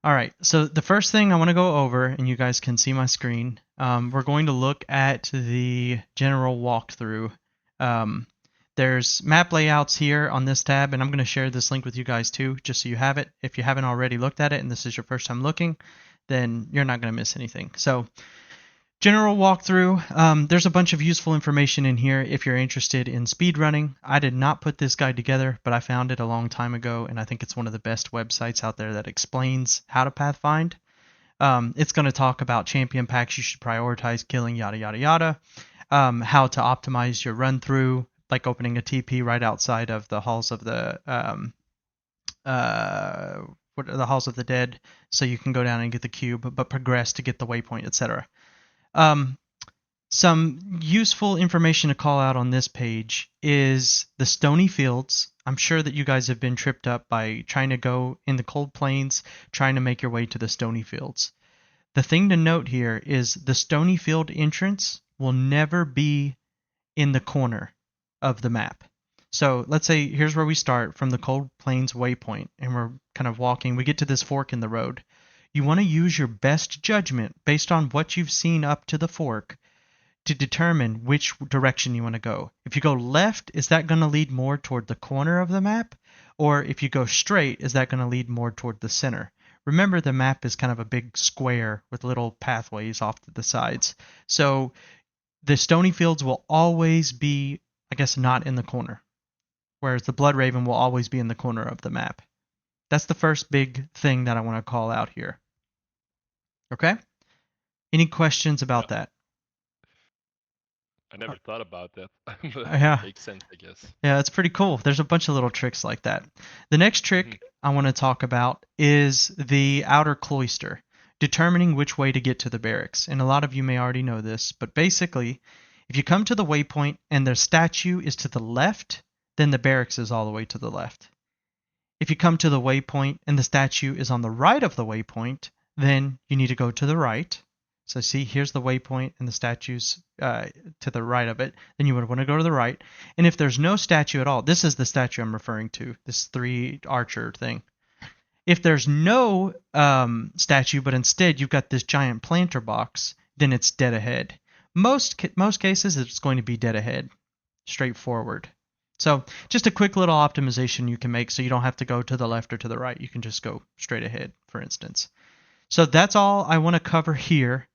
All right, so the first thing I want to go over, and you guys can see my screen, we're going to look at the general walkthrough. Um, there's map layouts here on this tab, and I'm going to share this link with you guys too, just so you have it. If you haven't already looked at it and this is your first time looking, then you're not going to miss anything. So general walkthrough. There's a bunch of useful information in here if you're interested in speedrunning. I did not put this guide together, but I found it a long time ago, and I think it's one of the best websites out there that explains how to pathfind. It's going to talk about champion packs you should prioritize killing, yada yada yada. How to optimize your run through, like opening a TP right outside of the halls of uh, the halls of the dead, so you can go down and get the cube, but progress to get the waypoint, etc. Um, some useful information to call out on this page is the stony fields. I'm sure that you guys have been tripped up by trying to go in the cold plains, trying to make your way to the stony fields. The thing to note here is the stony field entrance will never be in the corner of the map. So let's say here's where we start from the cold plains waypoint, and we're kind of walking. We get to this fork in the road. You want to use your best judgment based on what you've seen up to the fork to determine which direction you want to go. If you go left, is that going to lead more toward the corner of the map? Or if you go straight, is that going to lead more toward the center? Remember, the map is kind of a big square with little pathways off to the sides. So the stony fields will always be, I guess, not in the corner, whereas the blood raven will always be in the corner of the map. That's the first big thing that I want to call out here. Okay? Any questions Yeah, about that? I never thought about that. But Yeah. makes sense, I guess. Yeah, it's pretty cool. There's a bunch of little tricks like that. The next Hmm. trick I want to talk about is the outer cloister, determining which way to get to the barracks. And a lot of you may already know this, but basically, if you come to the waypoint and the statue is to the left, then the barracks is all the way to the left. If you come to the waypoint and the statue is on the right of the waypoint, then you need to go to the right. So see, here's the waypoint and the statue's to the right of it. Then you would want to go to the right. And if there's no statue at all, this is the statue I'm referring to, this three archer thing. If there's no statue, but instead you've got this giant planter box, then it's dead ahead. Most cases, it's going to be dead ahead, straightforward. So just a quick little optimization you can make so you don't have to go to the left or to the right. You can just go straight ahead, for instance. So that's all I want to cover here.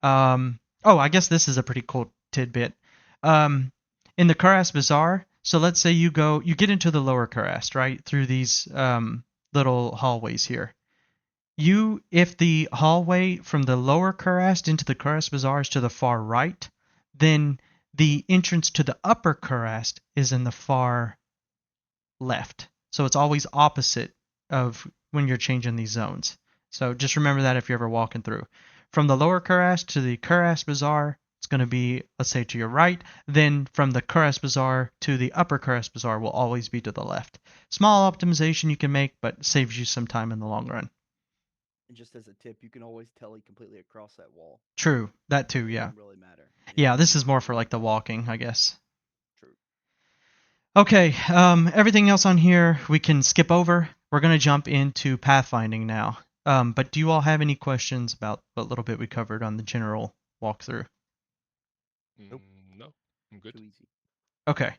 Oh, I guess this is a pretty cool tidbit. Um, in the Karas Bazaar, so let's say you get into the lower Karas, right, through these little hallways here. If the hallway from the lower Karas into the Karas Bazaar is to the far right, then the entrance to the upper Karas is in the far left. So it's always opposite of when you're changing these zones. So just remember that if you're ever walking through. From the lower Kuras to the Kuras Bazaar, it's going to be, let's say, to your right. Then from the Kuras Bazaar to the upper Kuras Bazaar will always be to the left. Small optimization you can make, but saves you some time in the long run. And just as a tip, you can always tele completely across that wall. True, that too, It yeah. doesn't really matter. Yeah, Yeah, this is more for like the walking, I guess. true. Okay, everything else on here we can skip over. We're going to jump into pathfinding now. But do you all have any questions about what little bit we covered on the general walkthrough? Nope. No, I'm good. Too easy. Okay,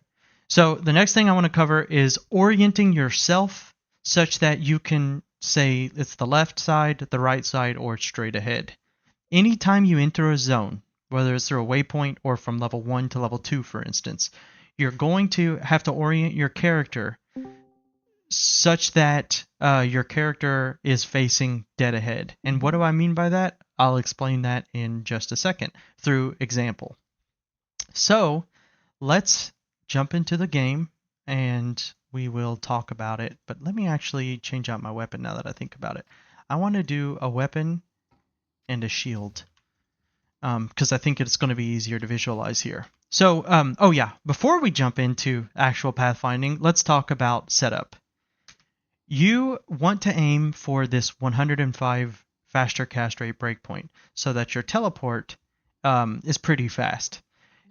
so the next thing I want to cover is orienting yourself such that you can say it's the left side, the right side, or straight ahead. Anytime you enter a zone, whether it's through a waypoint or from level 1 to level 2, for instance, you're going to have to orient your character such that your character is facing dead ahead. And what do I mean by that? I'll explain that in just a second through example. So let's jump into the game and we will talk about it. But let me actually change out my weapon now that I think about it. I want to do a weapon and a shield because I think it's going to be easier to visualize here. So, oh yeah, before we jump into actual pathfinding, let's talk about setup. You want to aim for this 105 faster cast rate breakpoint so that your teleport is pretty fast.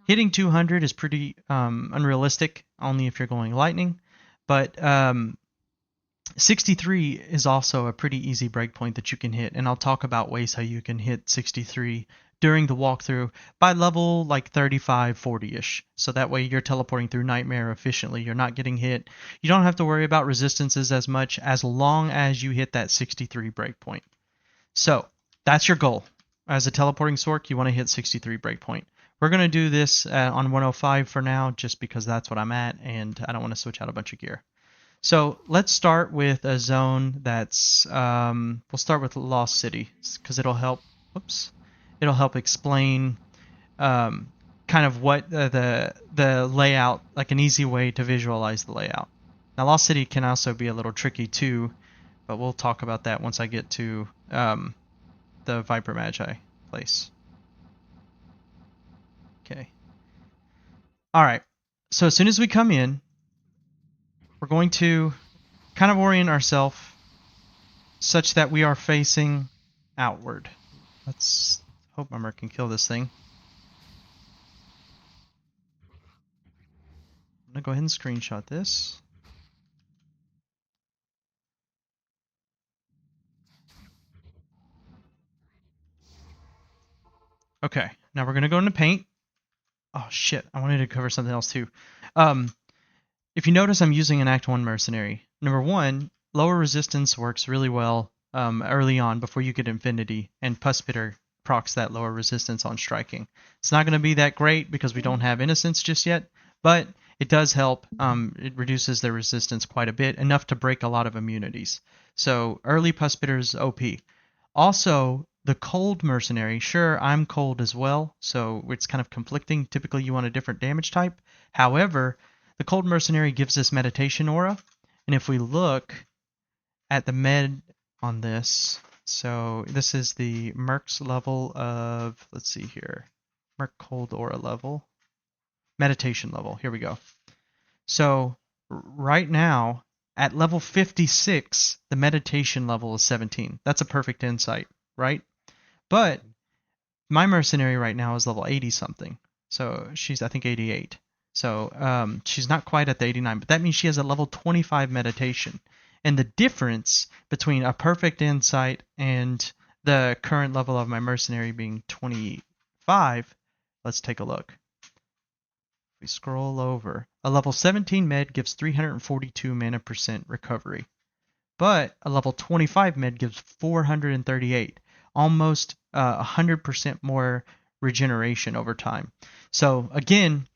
Hitting 200 is pretty unrealistic, only if you're going lightning. But 63 is also a pretty easy breakpoint that you can hit, and I'll talk about ways how you can hit 63 during the walkthrough by level like 35, 40-ish. So that way you're teleporting through Nightmare efficiently. You're not getting hit. You don't have to worry about resistances as much as long as you hit that 63 breakpoint. So that's your goal. As a teleporting Sork, you want to hit 63 breakpoint. We're going to do this on 105 for now, just because that's what I'm at, and I don't want to switch out a bunch of gear. So let's start with a zone that's, we'll start with Lost City, because it'll help, whoops, it'll help explain kind of what the layout, like an easy way to visualize the layout. Now Lost City can also be a little tricky too, but we'll talk about that once I get to the Viper Magi place. Okay. All right. So as soon as we come in, we're going to kind of orient ourselves such that we are facing outward. Let's hope my merc can kill this thing. I'm going to go ahead and screenshot this. Okay, now we're going to go into paint. Oh shit, I wanted to cover something else too. If you notice, I'm using an Act 1 mercenary. Number one, lower resistance works really well early on before you get Infinity, and Puspitter procs that lower resistance on striking. It's not going to be that great because we don't have Innocence just yet, but it does help. It reduces their resistance quite a bit, enough to break a lot of immunities. So early Puspitter's OP. Also, the cold mercenary, sure, I'm cold as well, so it's kind of conflicting. Typically, you want a different damage type. However, the cold mercenary gives us meditation aura, and if we look at the med on this, so this is the Merc's level of, let's see here, Merc cold aura level, meditation level. Here we go. So right now, at level 56, the meditation level is 17. That's a perfect insight, right? But my mercenary right now is level 80 something. So she's, I think, 88. So she's not quite at the 89, but that means she has a level 25 meditation. And the difference between a perfect insight and the current level of my mercenary being 25, let's take a look. If we scroll over, a level 17 med gives 342 mana percent recovery. But a level 25 med gives 438, almost 100% more regeneration over time. So again,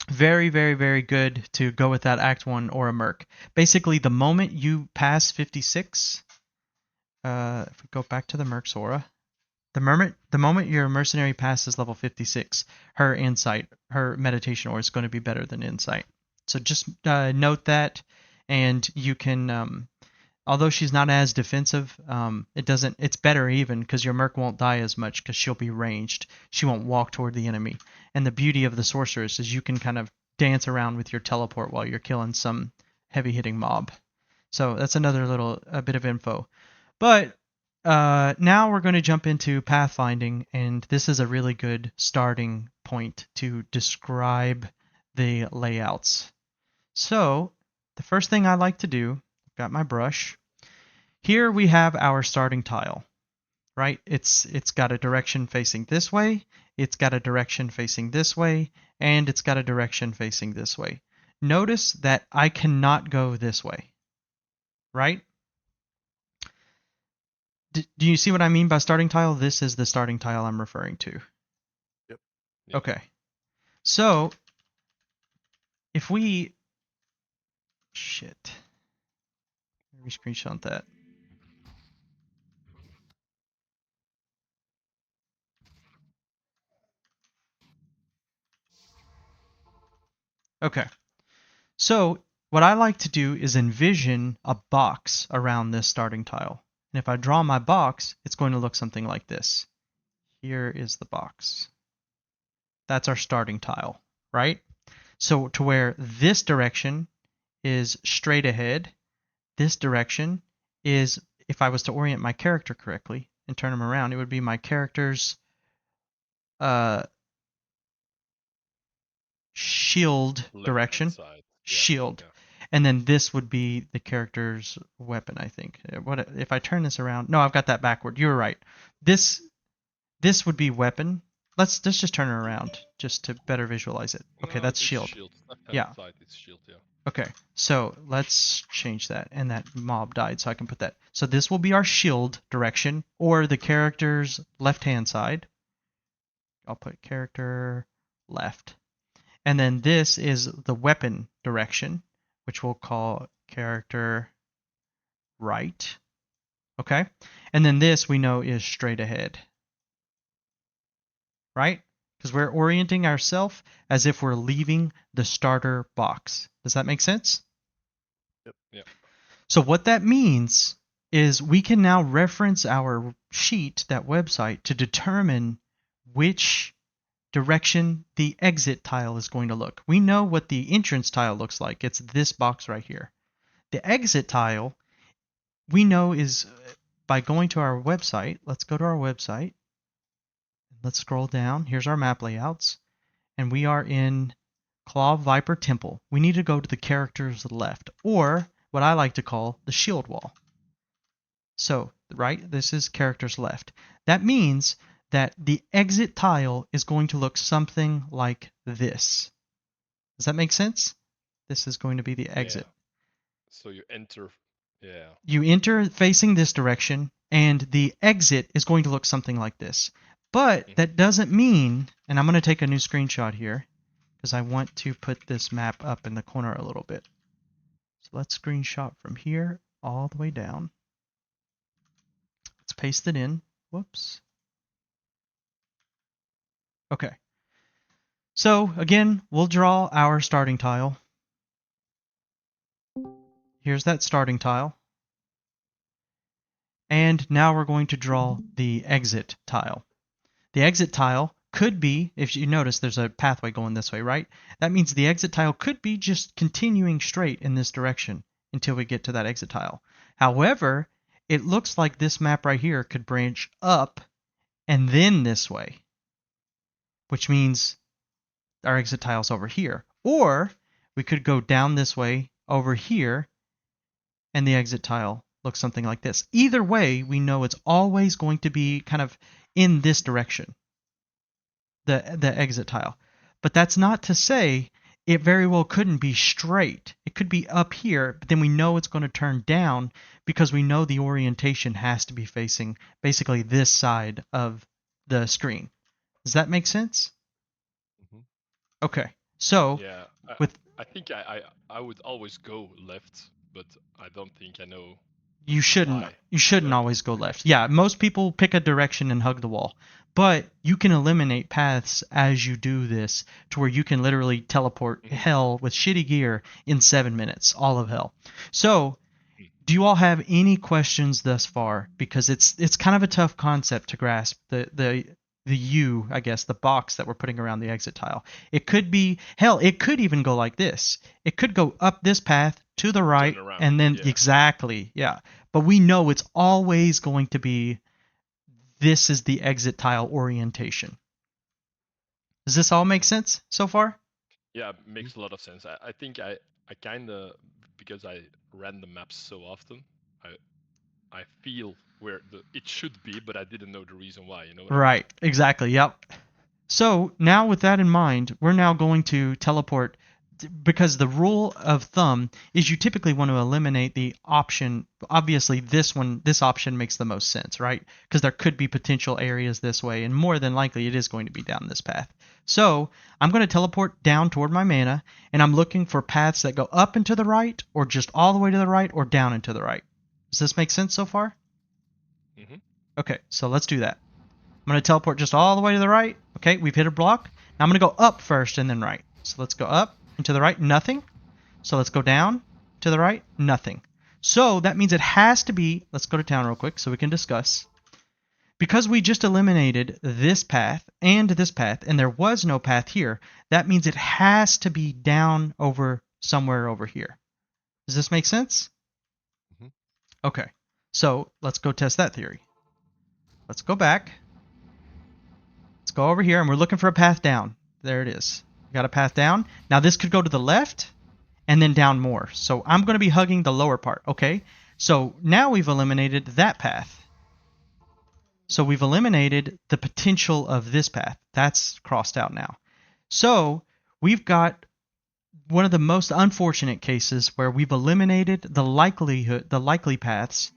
very, very, very good to go with that Act 1 or a Merc. Basically, the moment you pass 56, if we go back to the Merc's aura, the moment your mercenary passes level 56, her insight, her meditation aura is going to be better than insight. So just note that, and you can although she's not as defensive, it's better even because your merc won't die as much because she'll be ranged. She won't walk toward the enemy. And the beauty of the sorceress is you can kind of dance around with your teleport while you're killing some heavy hitting mob. So that's another little bit of info. But now we're going to jump into pathfinding, and this is a really good starting point to describe the layouts. So the first thing I like to do, got my brush. Here we have our starting tile, right? It's got a direction facing this way, it's got a direction facing this way, and it's got a direction facing this way. Notice that I cannot go this way, right? Do you see what I mean by starting tile? This is the starting tile I'm referring to. Yep. Yep. Okay. So if we shit. Let me screenshot that. Okay. So what I like to do is envision a box around this starting tile. And if I draw my box, it's going to look something like this. Here is the box. That's our starting tile, right? So to where this direction is straight ahead, this direction is, if I was to orient my character correctly and turn him around, it would be my character's shield Left-hand direction. side. Yeah, Shield. yeah. And then this would be the character's weapon, I think. What if I turn this around? No, I've got that backward. You're right. This would be weapon. Let's just turn it around just to better visualize it. Okay, No, that's it's shield. shield. Left hand Yeah. side, it's shield. Yeah. Okay, so let's change that. And that mob died, so I can put that. So this will be our shield direction, or the character's left-hand side. I'll put character left. And then this is the weapon direction, which we'll call character right. Okay? And then this we know is straight ahead. Right? Because we're orienting ourselves as if we're leaving the starter box. Does that make sense? Yep. Yeah. So what that means is we can now reference our sheet, that website, to determine which direction the exit tile is going to look. We know what the entrance tile looks like. It's this box right here. The exit tile, we know is by going to our website. Let's go to our website. Let's scroll down. Here's our map layouts. And we are in Claw Viper Temple. We need to go to the character's left, or what I like to call the shield wall. So, right, this is character's left. That means that the exit tile is going to look something like this. Does that make sense? This is going to be the exit. Yeah. So you enter. Yeah. You enter facing this direction, and the exit is going to look something like this. But that doesn't mean, and I'm going to take a new screenshot here, because I want to put this map up in the corner a little bit. So let's screenshot from here all the way down. Let's paste it in. Whoops. Okay. So again, we'll draw our starting tile. Here's that starting tile. And now we're going to draw the exit tile. The exit tile could be, if you notice there's a pathway going this way, right? That means the exit tile could be just continuing straight in this direction until we get to that exit tile. However, it looks like this map right here could branch up and then this way, which means our exit tile's over here. Or we could go down this way over here and the exit tile looks something like this. Either way, we know it's always going to be kind of in this direction, the exit tile. But that's not to say it very well couldn't be straight. It could be up here, but then we know it's going to turn down because we know the orientation has to be facing basically this side of the screen. Does that make sense? Mm-hmm. Okay. So Yeah. I think I would always go left, but I don't think I know. you shouldn't why. Yeah. always go left. Yeah, most people pick a direction and hug the wall. But you can eliminate paths as you do this to where you can literally teleport hell with shitty gear in 7 minutes, all of hell. So, do you all have any questions thus far? Because it's kind of a tough concept to grasp. The U, I guess, the box that we're putting around the exit tile. It could be hell. It could even go like this. It could go up this path to the right, around, and then yeah. exactly, yeah. But we know it's always going to be. This is the exit tile orientation. Does this all make sense so far? Yeah, makes a lot of sense. I think I kind of, because I ran the maps so often, I feel where it should be, but I didn't know the reason why. You know what I mean? Right, exactly, yep. So now with that in mind, we're now going to teleport, because the rule of thumb is you typically want to eliminate the option. Obviously, this option makes the most sense, right? Because there could be potential areas this way, and more than likely it is going to be down this path. So I'm going to teleport down toward my mana, and I'm looking for paths that go up and to the right, or just all the way to the right, or down and to the right. Does this make sense so far? Mm-hmm. Okay, so let's do that. I'm going to teleport just all the way to the right. Okay, we've hit a block. Now I'm going to go up first and then right. So let's go up and to the right, nothing. So let's go down to the right, nothing. So that means it has to be, let's go to town real quick so we can discuss. Because we just eliminated this path, and there was no path here, that means it has to be down over somewhere over here. Does this make sense? Mm-hmm. Okay, so let's go test that theory. Let's go back. Let's go over here, and we're looking for a path down. There it is. We got a path down. Now this could go to the left, and then down more. So I'm going to be hugging the lower part, okay? So now we've eliminated that path. So we've eliminated the potential of this path. That's crossed out now. So we've got one of the most unfortunate cases where we've eliminated the likely paths,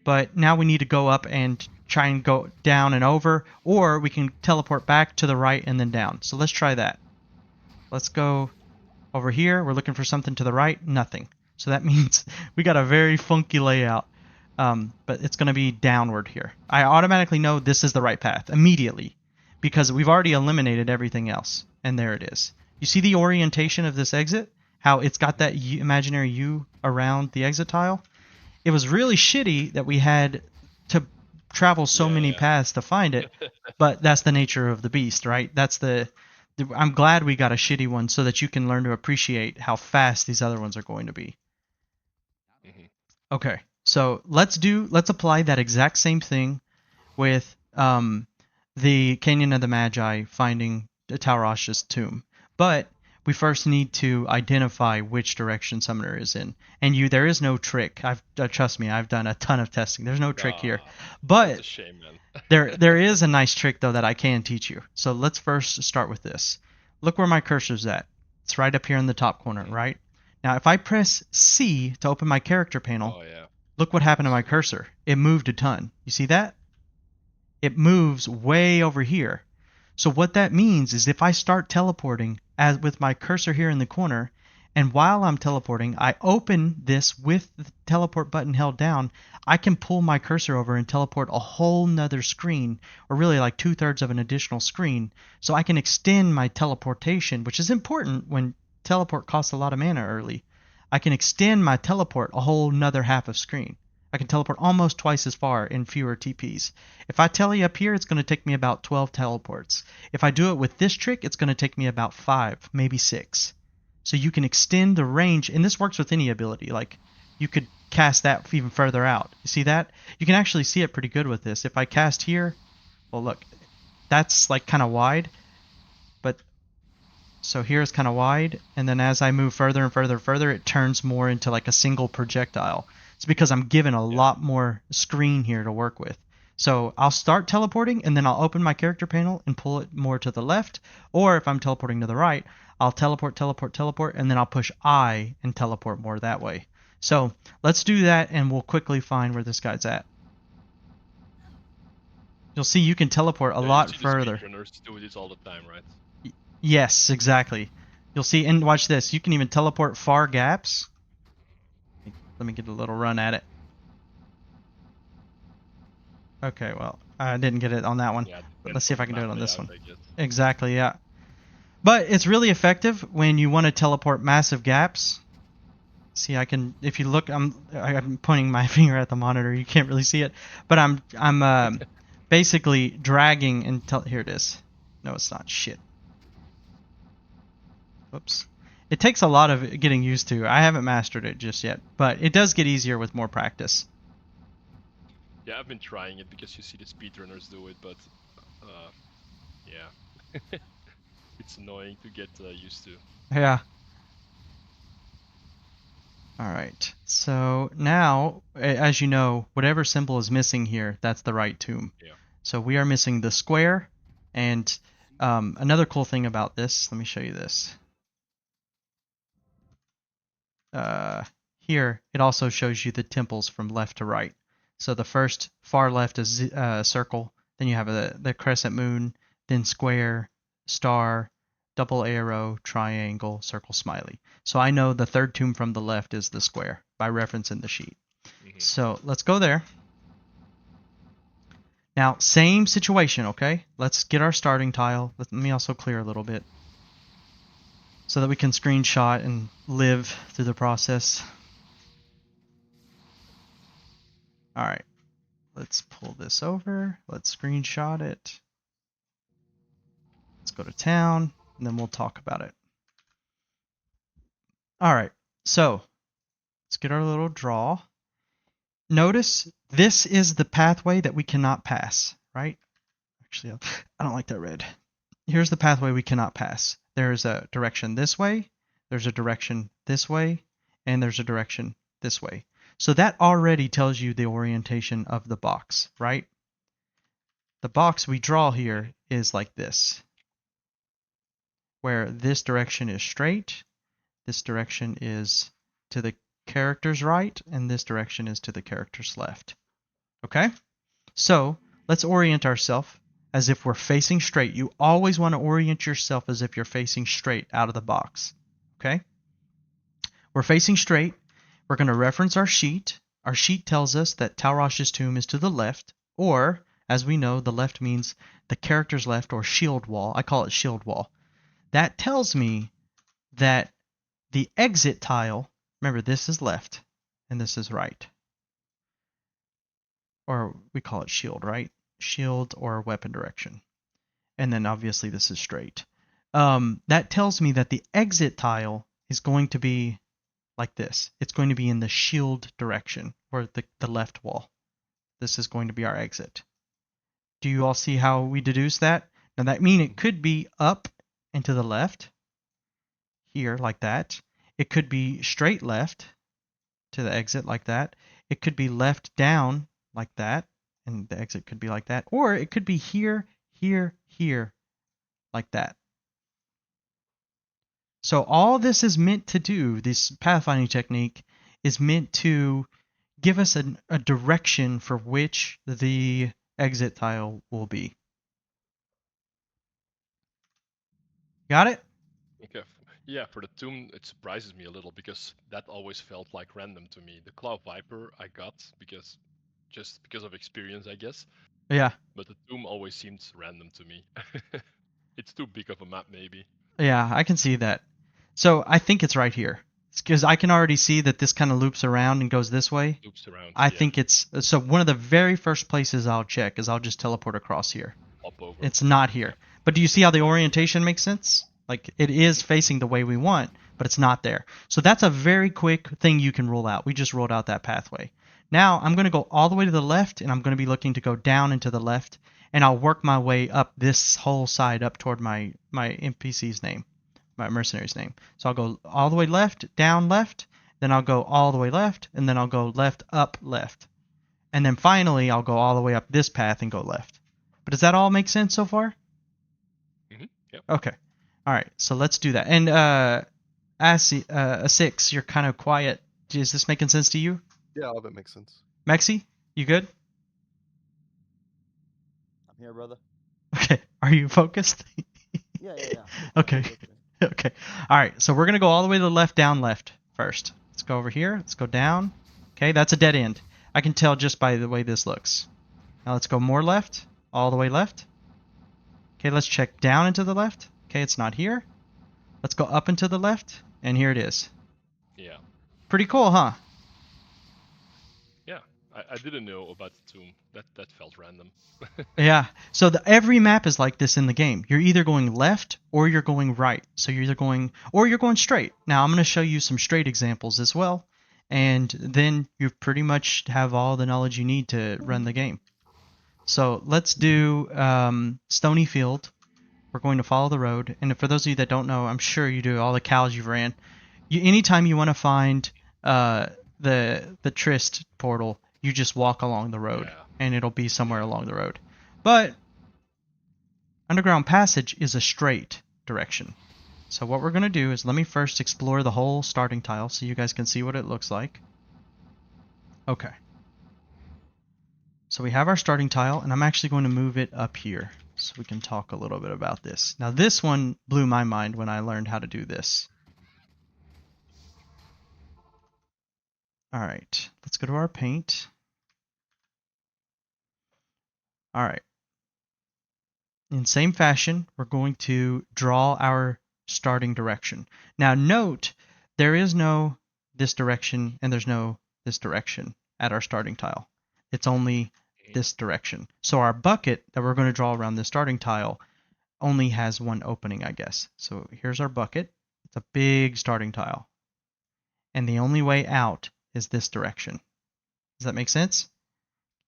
but now we need to go up and try and go down and over, or we can teleport back to the right and then down. So let's try that. Let's go over here. We're looking for something to the right. Nothing. So that means we got a very funky layout. But it's going to be downward here. I automatically know this is the right path immediately because we've already eliminated everything else. And there it is. You see the orientation of this exit? How it's got that imaginary U around the exit tile? It was really shitty that we had to travel so many paths to find it, but that's the nature of the beast, right? I'm glad we got a shitty one so that you can learn to appreciate how fast these other ones are going to be. Okay, so let's apply that exact same thing with the Canyon of the Magi finding Taurash's tomb. But we first need to identify which direction Summoner is in. And there is no trick. Trust me, I've done a ton of testing. There's no trick here. But that's a shame, man. there is a nice trick though that I can teach you. So let's first start with this. Look where my cursor's at. It's right up here in the top corner, right? Now if I press C to open my character panel, look what happened to my cursor. It moved a ton. You see that? It moves way over here. So what that means is if I start teleporting as with my cursor here in the corner, and while I'm teleporting, I open this with the teleport button held down, I can pull my cursor over and teleport a whole nother screen, or really like 2/3 of an additional screen. So I can extend my teleportation, which is important when teleport costs a lot of mana early. I can extend my teleport a whole nother half of screen. I can teleport almost twice as far in fewer TPs. If I tele up here, it's going to take me about 12 teleports. If I do it with this trick, it's going to take me about 5, maybe 6. So you can extend the range, and this works with any ability. Like, you could cast that even further out. You see that? You can actually see it pretty good with this. If I cast here, well look, that's like kind of wide, but so here's kind of wide, and then as I move further and further, it turns more into like a single projectile. It's because I'm given a lot more screen here to work with. So I'll start teleporting, and then I'll open my character panel and pull it more to the left, or if I'm teleporting to the right, I'll teleport, and then I'll push I and teleport more that way. So let's do that, and we'll quickly find where this guy's at. You'll see you can teleport a lot further. Speedrunners do this all the time, right? Yes, exactly. You'll see, and watch this. You can even teleport far gaps. Let me get a little run at it. Okay, well, I didn't get it on that one. Yeah, but let's see if I can do it on this one. I guess. Exactly, yeah. But it's really effective when you want to teleport massive gaps. See, I can. If you look, I'm pointing my finger at the monitor. You can't really see it, but I'm basically dragging until here it is. No, it's not. Shit. Whoops. It takes a lot of getting used to. I haven't mastered it just yet, but it does get easier with more practice. Yeah, I've been trying it because you see the speedrunners do it, but yeah, it's annoying to get used to. Yeah. Alright, so now, as you know, whatever symbol is missing here, that's the right tomb. Yeah. So we are missing the square, and another cool thing about this, let me show you this. Here, it also shows you the temples from left to right. So the first far left is circle, then you have the crescent moon, then square, star, double arrow, triangle, circle, smiley. So I know the third tomb from the left is the square by reference in the sheet. So let's go there. Now, same situation, okay? Let's get our starting tile. Let me also clear a little bit so that we can screenshot and live through the process. All right, let's pull this over. Let's screenshot it. Let's go to town, and then we'll talk about it. All right, so let's get our little draw. Notice this is the pathway that we cannot pass, right? Actually, I don't like that red. Here's the pathway we cannot pass. There's a direction this way, there's a direction this way, and there's a direction this way. So that already tells you the orientation of the box, right? The box we draw here is like this, where this direction is straight, this direction is to the character's right, and this direction is to the character's left. Okay? So let's orient ourselves as if we're facing straight. You always want to orient yourself as if you're facing straight out of the box. Okay? We're facing straight. We're going to reference our sheet. Our sheet tells us that Talrosh's tomb is to the left, or, as we know, the left means the character's left, or shield wall. I call it shield wall. That tells me that the exit tile, remember this is left and this is right. Or we call it shield, right? Shield or weapon direction. And then obviously this is straight. That tells me that the exit tile is going to be like this. It's going to be in the shield direction, or the left wall. This is going to be our exit. Do you all see how we deduce that? Now that means it could be up and to the left, here like that. It could be straight left to the exit like that. It could be left down like that, and the exit could be like that. Or it could be here, here, here, like that. So all this is meant to do, this pathfinding technique, is meant to give us a direction for which the exit tile will be. Got it? Okay. Yeah, for the tomb, it surprises me a little because that always felt like random to me. The Claw Viper I got just because of experience, I guess. Yeah. But the tomb always seems random to me. It's too big of a map, maybe. Yeah, I can see that. So I think it's right here. Because I can already see that this kind of loops around and goes this way. Loops around. I Yeah. think it's so one of the very first places I'll check is I'll just teleport across here. Hop over. It's not here. But do you see how the orientation makes sense? Like it is facing the way we want, but it's not there. So that's a very quick thing you can rule out. We just ruled out that pathway. Now I'm going to go all the way to the left, and I'm going to be looking to go down and to the left, and I'll work my way up this whole side up toward my NPC's name, my mercenary's name. So I'll go all the way left, down left, then I'll go all the way left, and then I'll go left, up, left. And then finally I'll go all the way up this path and go left. But does that all make sense so far? Yep. Okay. All right. So let's do that. And a 6, you're kind of quiet. Is this making sense to you? Yeah, all of it makes sense. Mexi, you good? I'm here, brother. Okay. Are you focused? Yeah. Okay. Okay. All right. So we're going to go all the way to the left, down, left first. Let's go over here. Let's go down. Okay. That's a dead end. I can tell just by the way this looks. Now let's go more left. All the way left. Okay. Let's check down into the left. Okay. It's not here. Let's go up into the left. And here it is. Yeah. Pretty cool, huh? Yeah. I didn't know about the tomb. That felt random. Yeah. So every map is like this in the game. You're either going left or you're going right. So you're either going or you're going straight. Now I'm going to show you some straight examples as well, and then you pretty much have all the knowledge you need to run the game. So let's do Stony Field. We're going to follow the road, and for those of you that don't know, I'm sure you do all the cows you've ran. Anytime you want to find the Trist portal, you just walk along the road, and it'll be somewhere along the road. But Underground Passage is a straight direction. So what we're going to do is let me first explore the whole starting tile so you guys can see what it looks like. Okay. So we have our starting tile, and I'm actually going to move it up here so we can talk a little bit about this. Now this one blew my mind when I learned how to do this. Alright, let's go to our paint. Alright. In same fashion, we're going to draw our starting direction. Now note, there is no this direction and there's no this direction at our starting tile. It's only this direction. So our bucket that we're going to draw around the starting tile only has one opening, I guess. So here's our bucket. It's a big starting tile. And the only way out is this direction. Does that make sense?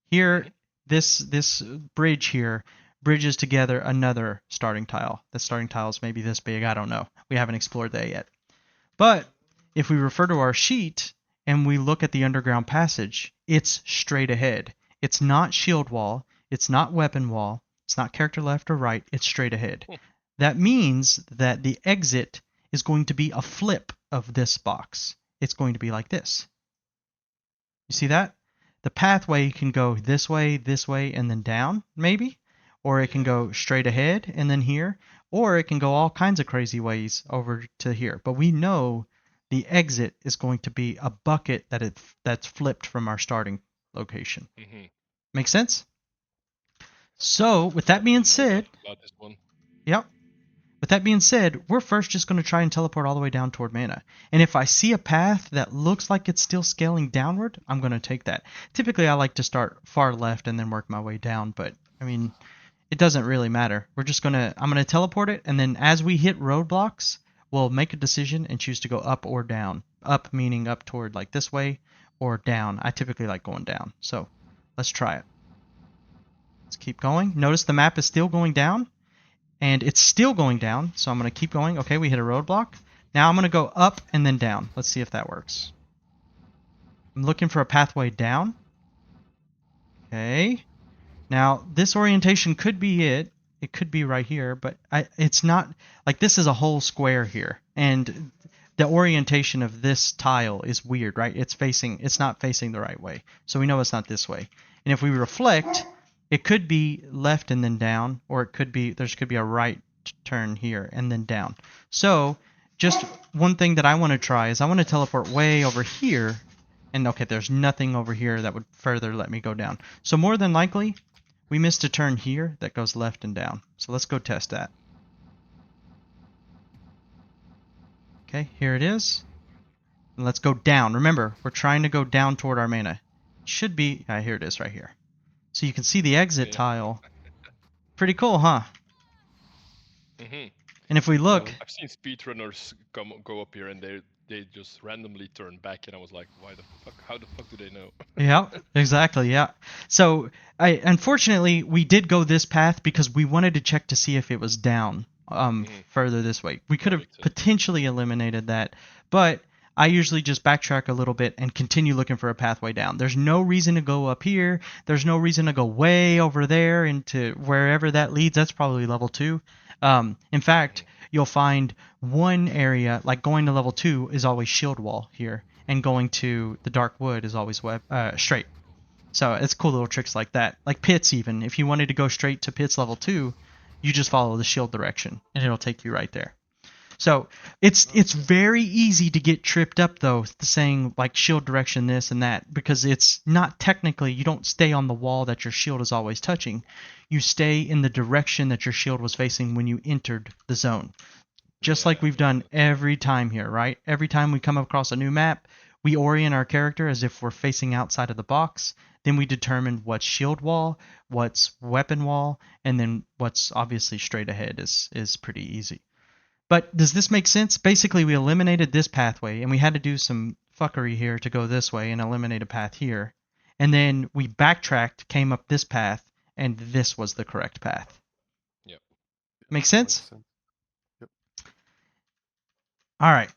Here, this bridge here bridges together another starting tile. The starting tile is maybe this big, I don't know. We haven't explored that yet. But if we refer to our sheet and we look at the underground passage, it's straight ahead. It's not shield wall. It's not weapon wall. It's not character left or right. It's straight ahead. That means that the exit is going to be a flip of this box. It's going to be like this. You see that? The pathway can go this way, and then down, maybe. Or it can go straight ahead and then here. Or it can go all kinds of crazy ways over to here. But we know the exit is going to be a bucket that's flipped from our starting location. Mm-hmm. Make sense? So, with that being said, about this one. Yep. With that being said, we're first just going to try and teleport all the way down toward mana. And if I see a path that looks like it's still scaling downward, I'm going to take that. Typically, I like to start far left and then work my way down, but I mean, it doesn't really matter. I'm going to teleport it, and then as we hit roadblocks, we'll make a decision and choose to go up or down. Up meaning up toward like this way, or down. I typically like going down. So let's try it. Let's keep going. Notice the map is still going down. And it's still going down, so I'm going to keep going. Okay, we hit a roadblock. Now I'm going to go up and then down. Let's see if that works. I'm looking for a pathway down. Okay. Now, this orientation could be it. It could be right here, but it's not. Like, this is a whole square here. And the orientation of this tile is weird, right? It's not facing the right way. So we know it's not this way. And if we reflect, it could be left and then down, or there could be a right turn here and then down. So just one thing that I want to try is I want to teleport way over here. And okay, there's nothing over here that would further let me go down. So more than likely, we missed a turn here that goes left and down. So let's go test that. Okay, here it is. And let's go down. Remember, we're trying to go down toward our mana. It should be, here it is right here. So you can see the exit tile. Pretty cool, huh? Mm-hmm. And if we look, I've seen speedrunners go up here and they just randomly turn back, and I was like, why the fuck? How the fuck do they know? Yeah, exactly. Yeah. So unfortunately we did go this path because we wanted to check to see if it was down further this way. We could have potentially eliminated that, but I usually just backtrack a little bit and continue looking for a pathway down. There's no reason to go up here. There's no reason to go way over there into wherever that leads. That's probably level 2. In fact, you'll find one area, like going to level 2 is always shield wall here, and going to the dark wood is always straight. So it's cool little tricks like that. Like pits even. If you wanted to go straight to pits level 2, you just follow the shield direction, and it'll take you right there. So it's very easy to get tripped up though, saying like shield direction this and that, because it's not technically, you don't stay on the wall that your shield is always touching. You stay in the direction that your shield was facing when you entered the zone. Just like we've done every time here, right? Every time we come across a new map, we orient our character as if we're facing outside of the box. Then we determine what's shield wall, what's weapon wall, and then what's obviously straight ahead is pretty easy. But does this make sense? Basically, we eliminated this pathway, and we had to do some fuckery here to go this way and eliminate a path here. And then we backtracked, came up this path, and this was the correct path. Yep. Make sense? Makes sense. Yep. All right.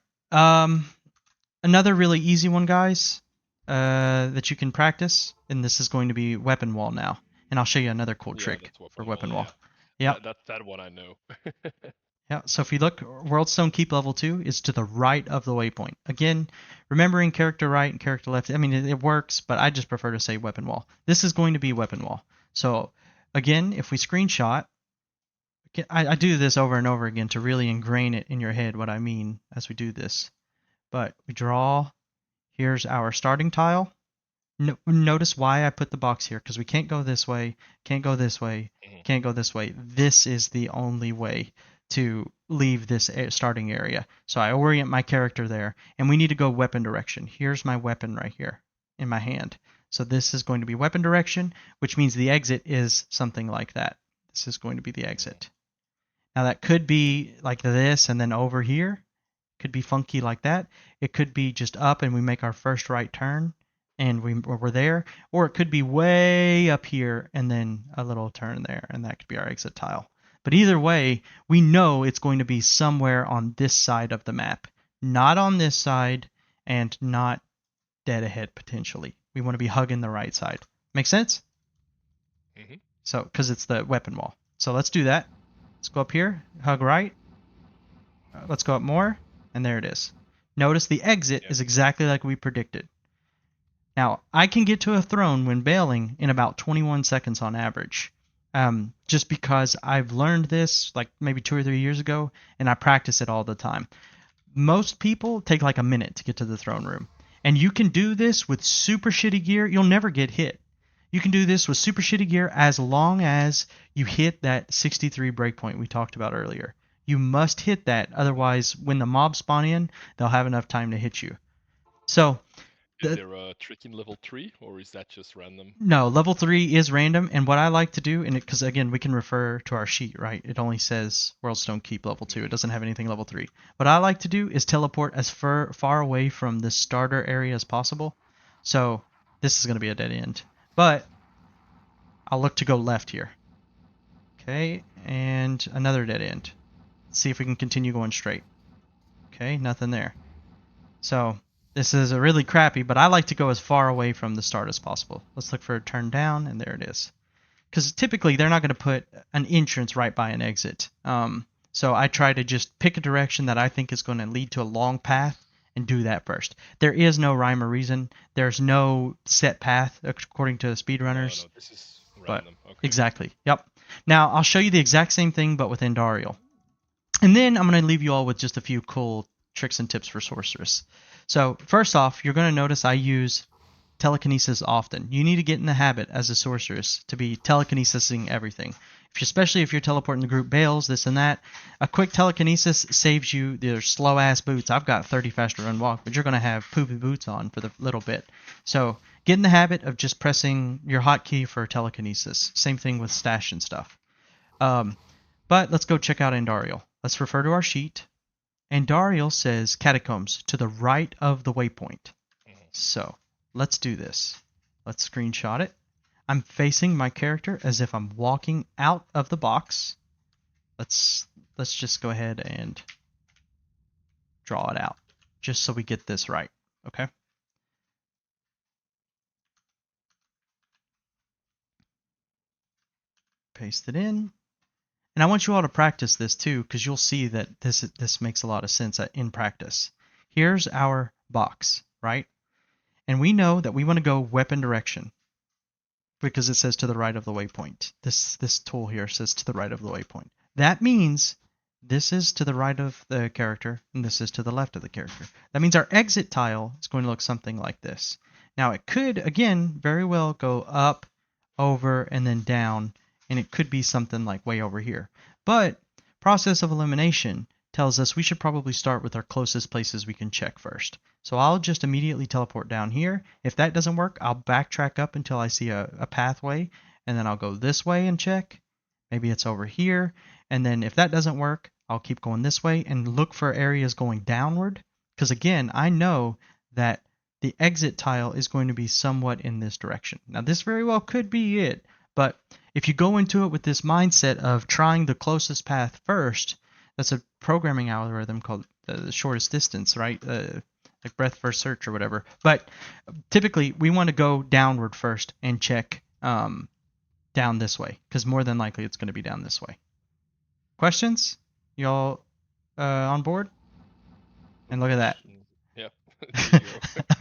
Another really easy one, guys, that you can practice, and this is going to be weapon wall now. And I'll show you another cool trick for weapon wall. Yeah. That one I know. Yeah, so if you look, Worldstone Keep level 2 is to the right of the waypoint. Again, remembering character right and character left, I mean, it works, but I just prefer to say weapon wall. This is going to be weapon wall. So, again, if we screenshot, I do this over and over again to really ingrain it in your head what I mean as we do this. But we draw, here's our starting tile. Notice why I put the box here, because we can't go this way, can't go this way, can't go this way. This is the only way to leave this starting area. So I orient my character there, and we need to go weapon direction. Here's my weapon right here in my hand. So this is going to be weapon direction, which means the exit is something like that. This is going to be the exit. Now that could be like this and then over here. Could be funky like that. It could be just up and we make our first right turn and we're there. Or it could be way up here and then a little turn there, and that could be our exit tile. But either way, we know it's going to be somewhere on this side of the map. not on this side, and not dead ahead potentially. We want to be hugging the right side. Make sense? Mm-hmm. So, because it's the weapon wall. So let's do that. Let's go up here, hug right. Let's go up more, and there it is. Notice the exit is exactly like we predicted. Now, I can get to a throne when bailing in about 21 seconds on average. Just because I've learned this like maybe 2 or 3 years ago, and I practice it all the time. Most people take like a minute to get to the throne room. And you can do this with super shitty gear. You'll never get hit. You can do this with super shitty gear as long as you hit that 63 breakpoint we talked about earlier. You must hit that, otherwise when the mobs spawn in, they'll have enough time to hit you. So, Is there a trick in level 3, or is that just random? no, level 3 is random, and what I like to do, and because again we can refer to our sheet, right? It only says Worldstone Keep level 2. It doesn't have anything level 3. What I like to do is teleport as far away from the starter area as possible. So this is going to be a dead end, but I'll look to go left here. Okay, and another dead end. Let's see if we can continue going straight. Okay, nothing there. So this is a really crappy, but I like to go as far away from the start as possible. Let's look for a turn down, and there it is. Because typically they're not going to put an entrance right by an exit. So I try to just pick a direction that I think is going to lead to a long path and do that first. There is no rhyme or reason. There's no set path according to speedrunners. No, this is But random. Okay. exactly. Yep. Now I'll show you the exact same thing but with Andariel. And then I'm going to leave you all with just a few cool tricks and tips for Sorceress. So first off, you're going to notice I use telekinesis often. You need to get in the habit as a sorceress to be telekinesising everything. Especially if you're teleporting the group bales, this and that. A quick telekinesis saves you their slow ass boots. I've got 30 faster run walk, but you're going to have poopy boots on for the little bit. So get in the habit of just pressing your hotkey for telekinesis. Same thing with stash and stuff. But let's go check out Andariel. Let's refer to our sheet. Andariel says catacombs to the right of the waypoint. So let's do this. Let's screenshot it. I'm facing my character as if I'm walking out of the box. Let's just go ahead and draw it out just so we get this right. Okay. Paste it in. And I want you all to practice this too, because you'll see that this makes a lot of sense in practice. Here's our box, right? And we know that we want to go weapon direction because it says to the right of the waypoint. This tool here says to the right of the waypoint. That means this is to the right of the character and this is to the left of the character. That means our exit tile is going to look something like this. Now it could, again, very well go up, over, and then down, and it could be something like way over here. But process of elimination tells us we should probably start with our closest places we can check first. So I'll just immediately teleport down here. If that doesn't work, I'll backtrack up until I see a pathway, and then I'll go this way and check. Maybe it's over here. And then if that doesn't work, I'll keep going this way and look for areas going downward. Because again, I know that the exit tile is going to be somewhat in this direction. Now this very well could be it, but if you go into it with this mindset of trying the closest path first, that's a programming algorithm called the shortest distance, right? Like breadth first search or whatever. But typically we want to go downward first and check down this way, because more than likely it's going to be down this way. Questions? Y'all on board? And look at that. Yeah.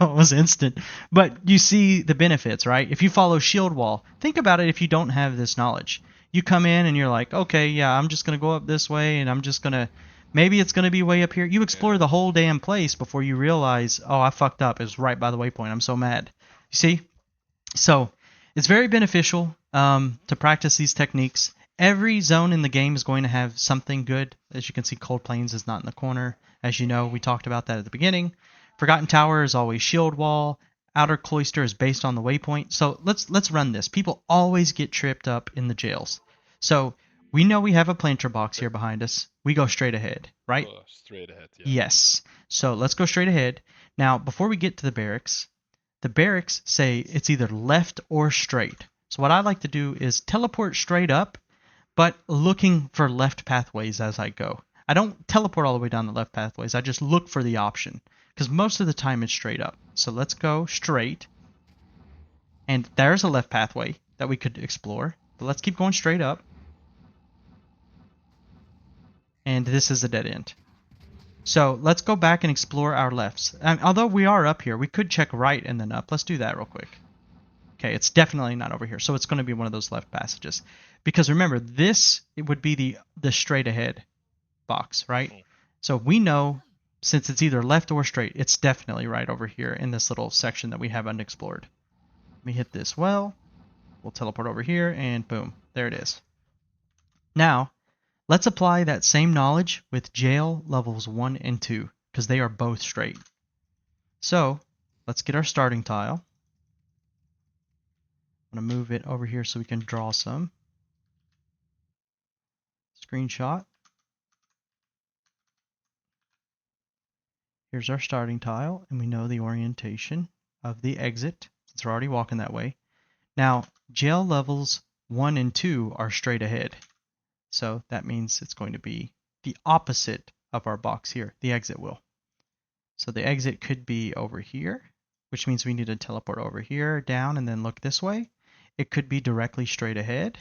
It was instant. But you see the benefits, right? If you follow shield wall, think about it if you don't have this knowledge. You come in and you're like, okay, yeah, I'm just going to go up this way and I'm just going to, maybe it's going to be way up here. You explore the whole damn place before you realize, oh, I fucked up. It was right by the waypoint. I'm so mad. You see? So it's very beneficial to practice these techniques. Every zone in the game is going to have something good. As you can see, Cold Plains is not in the corner. As you know, we talked about that at the beginning. Forgotten Tower is always shield wall. Outer Cloister is based on the waypoint. So let's run this. People always get tripped up in the jails. So we know we have a planter box here behind us. We go straight ahead, right? Straight ahead, yeah. Yes. So let's go straight ahead. Now, before we get to the barracks say it's either left or straight. So what I like to do is teleport straight up, but looking for left pathways as I go. I don't teleport all the way down the left pathways. I just look for the option because most of the time it's straight up. So let's go straight. And there's a left pathway that we could explore. But let's keep going straight up. And this is a dead end. So let's go back and explore our lefts. Although we are up here, we could check right and then up. Let's do that real quick. Okay, it's definitely not over here. So it's going to be one of those left passages. Because remember, it would be the straight ahead box, right? So we know, since it's either left or straight, it's definitely right over here in this little section that we have unexplored. Let me hit this well. We'll teleport over here, and boom, there it is. Now, let's apply that same knowledge with jail levels 1 and 2, because they are both straight. So, let's get our starting tile. I'm going to move it over here so we can draw some. Screenshot. Here's our starting tile, and we know the orientation of the exit, since we're already walking that way. Now, jail levels 1 and 2 are straight ahead. So that means it's going to be the opposite of our box here, the exit will. So the exit could be over here, which means we need to teleport over here, down, and then look this way. It could be directly straight ahead.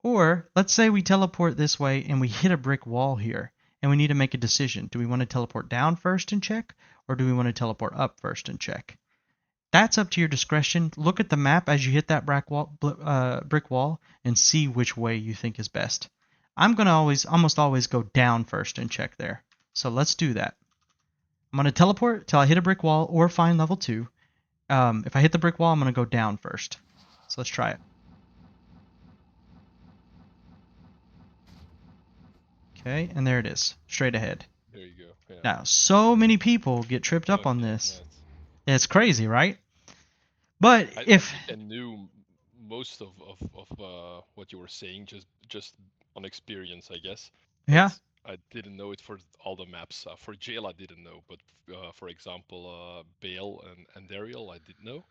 Or let's say we teleport this way and we hit a brick wall here, and we need to make a decision. Do we want to teleport down first and check, or do we want to teleport up first and check? That's up to your discretion. Look at the map as you hit that brick wall and see which way you think is best. I'm going to almost always go down first and check there. So let's do that. I'm going to teleport till I hit a brick wall or find level 2. If I hit the brick wall, I'm going to go down first. So let's try it. Okay, and there it is, straight ahead. There you go. Yeah. Now, so many people get tripped up on this. Nice. It's crazy, right? But I if think I knew most of what you were saying just on experience, I guess. But yeah, I didn't know it for all the maps. For jail, I didn't know, but for example, bail and Dariel, I did know.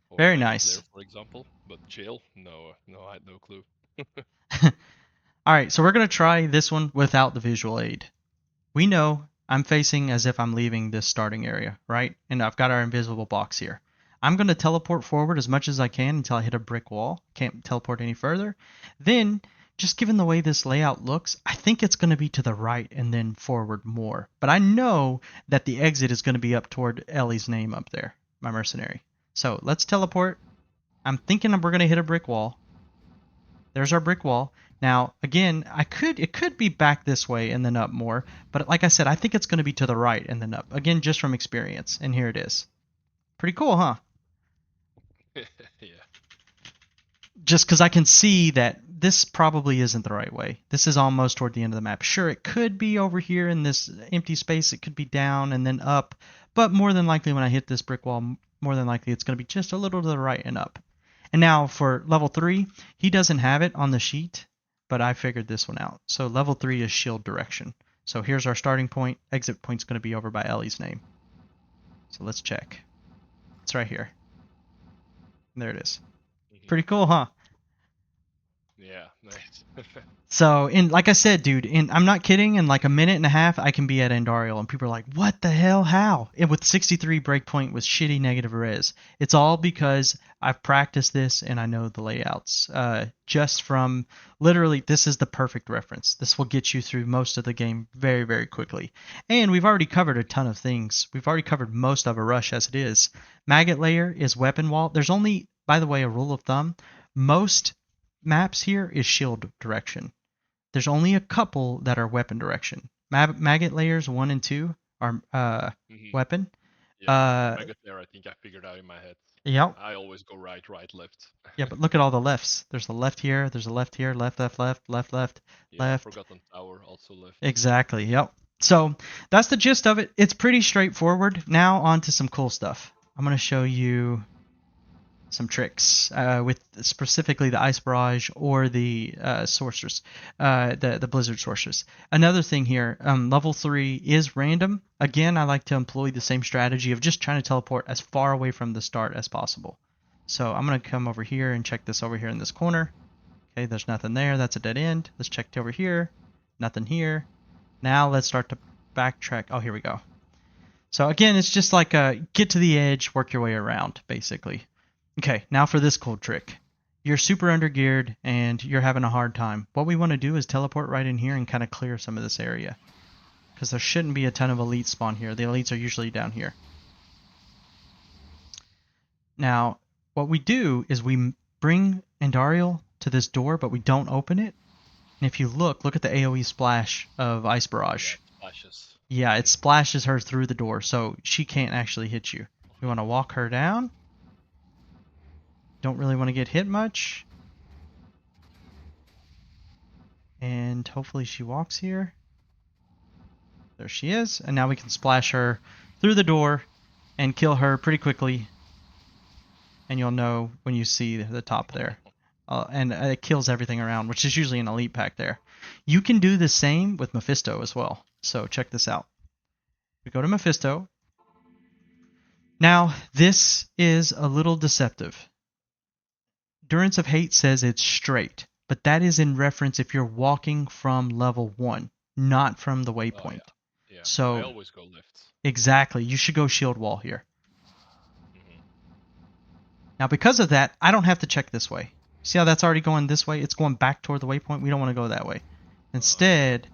Or very Maggot nice. Lair, for example, but jail, no, I had no clue. All right, so we're going to try this one without the visual aid. We know I'm facing as if I'm leaving this starting area, right? And I've got our invisible box here. I'm going to teleport forward as much as I can until I hit a brick wall. Can't teleport any further. Then, just given the way this layout looks, I think it's going to be to the right and then forward more. But I know that the exit is going to be up toward Ellie's name up there, my mercenary. So let's teleport. I'm thinking we're going to hit a brick wall. There's our brick wall. Now, again, it could be back this way and then up more, but like I said, I think it's going to be to the right and then up. Again, just from experience, and here it is. Pretty cool, huh? Yeah. Just because I can see that this probably isn't the right way. This is almost toward the end of the map. Sure, it could be over here in this empty space. It could be down and then up, but more than likely when I hit this brick wall, more than likely it's going to be just a little to the right and up. And now for level 3, he doesn't have it on the sheet, but I figured this one out. So level 3 is shield direction. So here's our starting point. Exit point's going to be over by Ellie's name. So let's check. It's right here. And there it is. Pretty cool, huh? Yeah, nice. So, like I said, dude, I'm not kidding, in like a minute and a half, I can be at Andariel, and people are like, what the hell, how? And with 63 breakpoint with shitty negative res. It's all because I've practiced this and I know the layouts. Just from, literally, this is the perfect reference. This will get you through most of the game very, very quickly. And we've already covered a ton of things. We've already covered most of a rush as it is. Maggot Layer is weapon wall. There's only, by the way, a rule of thumb. Most maps here is shield direction. There's only a couple that are weapon direction. Maggot layers 1 and 2 are weapon. Yeah, Maggot Lair, I think I figured out in my head. Yep. I always go right, left. Yeah, but look at all the lefts. There's a left here. There's a left here. Left, left, left, left, left, yeah, left. Forgotten Tower also left. Exactly. Yep. So that's the gist of it. It's pretty straightforward. Now on to some cool stuff. I'm going to show you some tricks with specifically the Ice Barrage or the Sorceress, the Blizzard Sorceress. Another thing here, level 3 is random. Again, I like to employ the same strategy of just trying to teleport as far away from the start as possible. So I'm going to come over here and check this over here in this corner. Okay, there's nothing there. That's a dead end. Let's check over here. Nothing here. Now let's start to backtrack. Oh, here we go. So again, it's just like get to the edge, work your way around, basically. Okay, now for this cool trick. You're super undergeared and you're having a hard time. What we want to do is teleport right in here and kind of clear some of this area. Because there shouldn't be a ton of elites spawn here. The elites are usually down here. Now, what we do is we bring Andariel to this door, but we don't open it. And if you look at the AoE splash of Ice Barrage. Yeah, splashes. Yeah, it splashes her through the door, so she can't actually hit you. We want to walk her down. Don't really want to get hit much. And hopefully she walks here. There she is. And now we can splash her through the door and kill her pretty quickly. And you'll know when you see the top there. And it kills everything around, which is usually an elite pack there. You can do the same with Mephisto as well. So check this out. We go to Mephisto. Now, this is a little deceptive. Endurance of Hate says it's straight, but that is in reference if you're walking from level 1, not from the waypoint. Oh, yeah. So I always go left. Exactly. You should go shield wall here. Now, because of that, I don't have to check this way. See how that's already going this way? It's going back toward the waypoint. We don't want to go that way. Instead,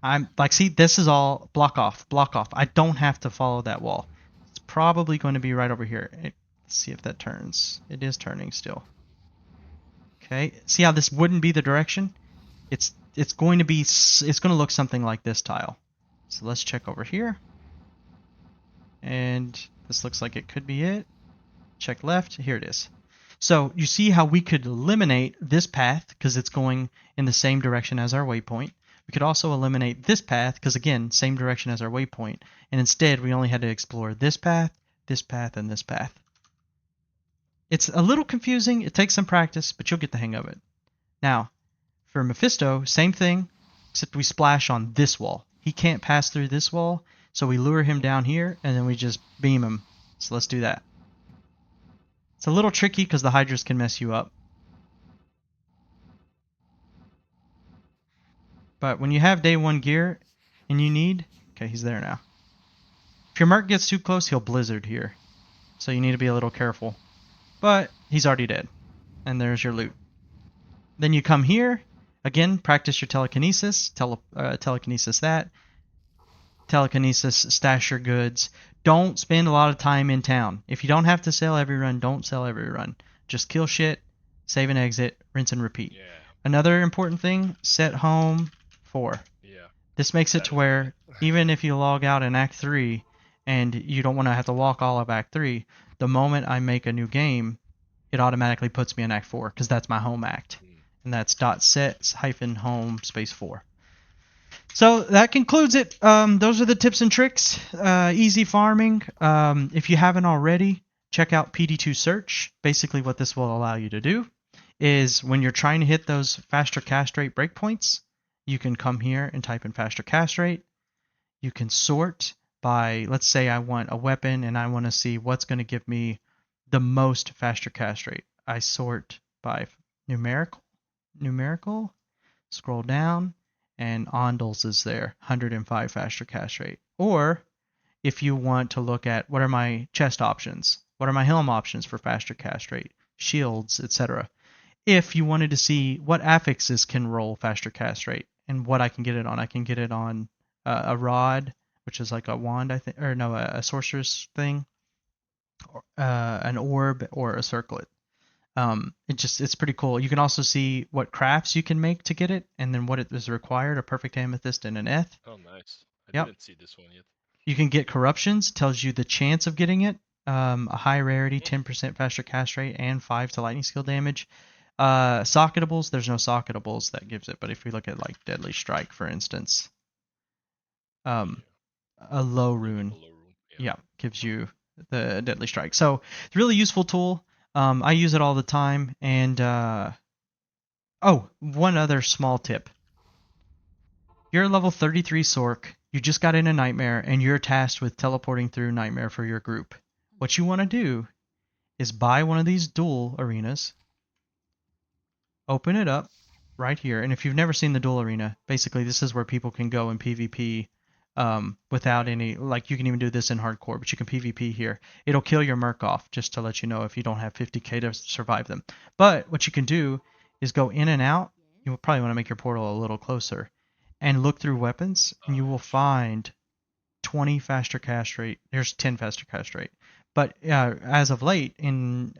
I'm like, see, this is all block off, block off. I don't have to follow that wall. It's probably going to be right over here. Let's see if that turns. It is turning still. Okay. See how this wouldn't be the direction? It's going to look something like this tile. So let's check over here. And this looks like it could be it. Check left. Here it is. So you see how we could eliminate this path because it's going in the same direction as our waypoint. We could also eliminate this path because, again, same direction as our waypoint. And instead, we only had to explore this path, and this path. It's a little confusing. It takes some practice, but you'll get the hang of it. Now, for Mephisto, same thing, except we splash on this wall. He can't pass through this wall, so we lure him down here, and then we just beam him. So let's do that. It's a little tricky because the Hydras can mess you up. But when you have day 1 gear and you need... Okay, he's there now. If your Merc gets too close, he'll blizzard here. So you need to be a little careful. But he's already dead. And there's your loot. Then you come here. Again, practice your telekinesis. Telekinesis that. Telekinesis, stash your goods. Don't spend a lot of time in town. If you don't have to sell every run, don't sell every run. Just kill shit, save and exit, rinse and repeat. Yeah. Another important thing, set home 4. Yeah. This makes it to where even if you log out in Act 3 and you don't want to have to walk all of Act 3, the moment I make a new game, it automatically puts me in Act 4 because that's my home act. And that's .sets-home space 4. So that concludes it. Those are the tips and tricks. Easy farming. If you haven't already, check out PD2 Search. Basically what this will allow you to do is when you're trying to hit those faster cast rate breakpoints, you can come here and type in faster cast rate. You can sort by, let's say I want a weapon and I want to see what's going to give me the most faster cast rate. I sort by numerical, scroll down, and Ondals is there, 105 faster cast rate. Or if you want to look at what are my chest options, what are my helm options for faster cast rate, shields, etc. If you wanted to see what affixes can roll faster cast rate and what I can get it on a rod, which is like a wand, I think, or no, a sorcerer's thing, an orb, or a circlet. It's pretty cool. You can also see what crafts you can make to get it, and then what it is required: a perfect amethyst and an eth. Oh, nice. I Yep. didn't see this one yet. You can get corruptions, tells you the chance of getting it. A high rarity, 10% faster cast rate, and 5 to lightning skill damage. Socketables, there's no socketables that gives it, but if we look at like Deadly Strike, for instance, a low rune, gives you the Deadly Strike. So it's a really useful tool. I use it all the time. And one other small tip. You're a level 33 Sork. You just got in a Nightmare, and you're tasked with teleporting through Nightmare for your group. What you want to do is buy one of these dual arenas, open it up, right here. And if you've never seen the duel arena, basically this is where people can go and PvP without any, like you can even do this in hardcore, but you can PvP here. It'll kill your merc off, just to let you know, if you don't have 50k to survive them. But what you can do is go in and out. You will probably want to make your portal a little closer and look through weapons, and you will find 20 faster cast rate. There's 10 faster cast rate. But as of late in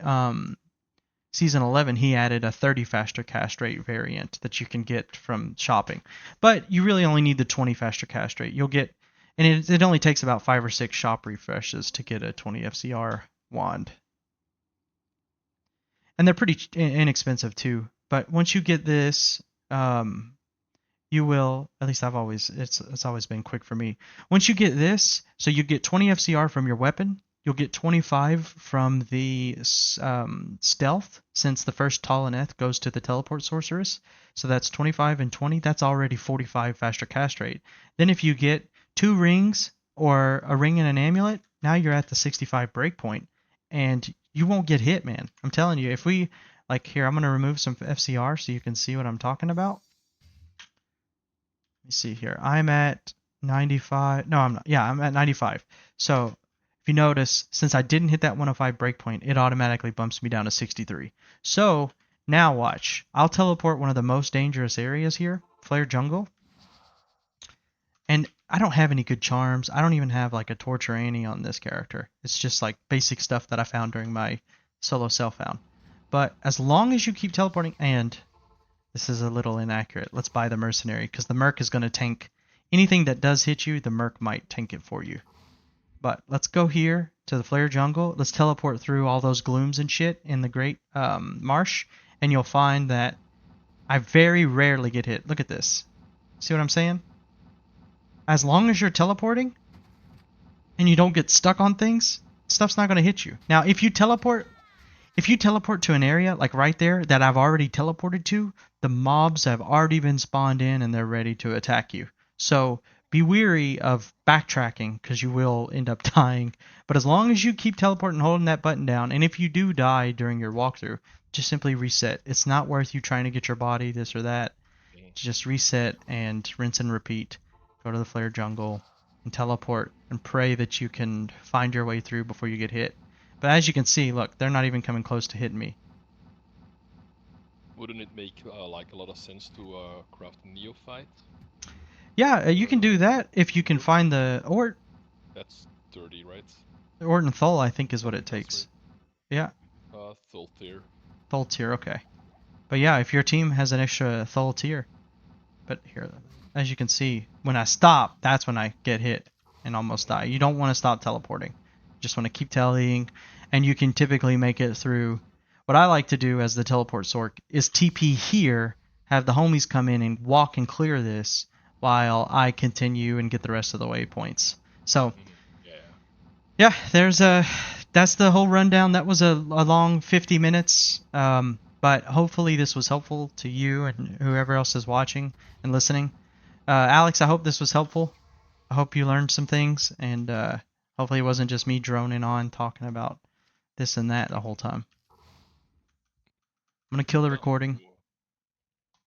Season 11, he added a 30 faster cast rate variant that you can get from shopping. But you really only need the 20 faster cast rate. You'll get, and it only takes about 5 or 6 shop refreshes to get a 20 FCR wand. And they're pretty inexpensive too. But once you get this, you will, at least it's always been quick for me. Once you get this, so you get 20 FCR from your weapon, you'll get 25 from the stealth, since the first Taleneth goes to the teleport sorceress. So that's 25 and 20. That's already 45 faster cast rate. Then if you get 2 rings or a ring and an amulet, now you're at the 65 breakpoint, and you won't get hit, man. I'm telling you, if we, like here, I'm going to remove some FCR so you can see what I'm talking about. Let me see here. I'm at 95. No, I'm not. Yeah, I'm at 95. So if you notice, since I didn't hit that 105 breakpoint, it automatically bumps me down to 63. So now watch. I'll teleport one of the most dangerous areas here, Flare Jungle. And I don't have any good charms. I don't even have like a Torture Annie on this character. It's just like basic stuff that I found during my solo self-found. But as long as you keep teleporting, and this is a little inaccurate. Let's buy the mercenary, because the merc is going to tank anything that does hit you. The merc might tank it for you. But let's go here to the Flare Jungle. Let's teleport through all those glooms and shit in the Great Marsh, and you'll find that I very rarely get hit. Look at this. See what I'm saying? As long as you're teleporting and you don't get stuck on things, stuff's not going to hit you. Now, if you teleport to an area like right there that I've already teleported to, the mobs have already been spawned in and they're ready to attack you. So be weary of backtracking, because you will end up dying. But as long as you keep teleporting and holding that button down, and if you do die during your walkthrough, just simply reset. It's not worth you trying to get your body this or that. Just reset and rinse and repeat. Go to the Flare Jungle and teleport and pray that you can find your way through before you get hit. But as you can see, look, they're not even coming close to hitting me. Wouldn't it make like a lot of sense to craft a neophyte? Yeah, you can do that if you can find the Ort. That's 30, right? Ort and Thul, I think, is what it takes. Right. Yeah. Thul tier. Thul tier, okay. But yeah, if your team has an extra Thul tier. But here, as you can see, when I stop, that's when I get hit and almost die. You don't want to stop teleporting. You just want to keep teleing, and you can typically make it through. What I like to do as the teleport sorc is TP here, have the homies come in and walk and clear this while I continue and get the rest of the waypoints. So yeah, that's the whole rundown. That was a long 50 minutes. But hopefully this was helpful to you and whoever else is watching and listening. Alex, I hope this was helpful. I hope you learned some things, and hopefully it wasn't just me droning on talking about this and that the whole time. I'm going to kill the recording.